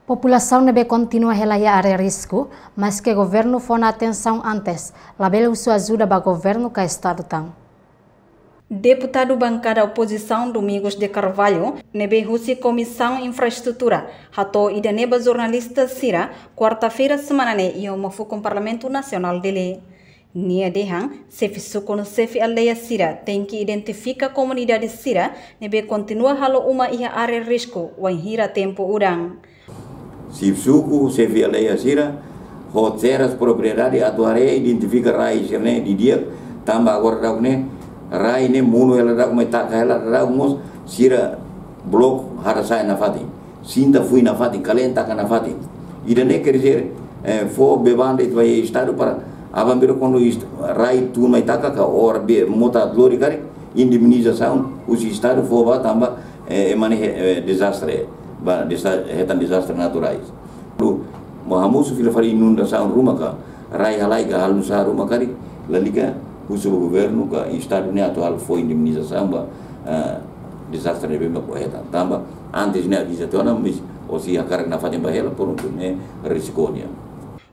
População nebe continua a área risco, mas que o governo foi na atenção antes, labelo sua ajuda para o governo que estado tão. Deputado bancada oposição Domingos de Carvalho, nebe Rússia Comissão Infraestrutura, ratou e neba jornalista Sira, quarta-feira semana e uma com o Parlamento Nacional dele. Nia Dehan, Sefi Sukono Sefi Aldeia Sira, tem que identificar a comunidade Sira, nebe continua halo uma ia área risco, hira tempo urang. Sefi Suku, Sefi Aldeia Sira, hoteras propriedade atuare identifica rai sirne di dia, tambah agora daune rai ne munu ela da como tá ela da mos sira blok harasai na fati sinta fui na fati calenta na fati ida ne quer dizer fo bebande vai estado para abambiro quando rai tu mai taka ka or be mota glori kari indemnização os estado fo ba tamba emane desastre ba hetan desastre naturais lu mohamusu fila fari inundação rumah ka rai halai ka halusa rumah kari laliga o governo que o estado nem atual foi indemnização para desastre bem correta também antes nem avisa tona mas ou se a carga na fazem para ela por né risconia.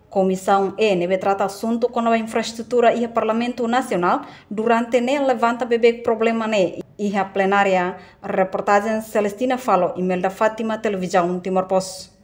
Comissão nebe trata assunto com a infraestrutura e o Parlamento Nacional durante ne levanta bebê problema ne e a plenária reportagem Celestina Falo e Melda Fátima televisão Timor Post.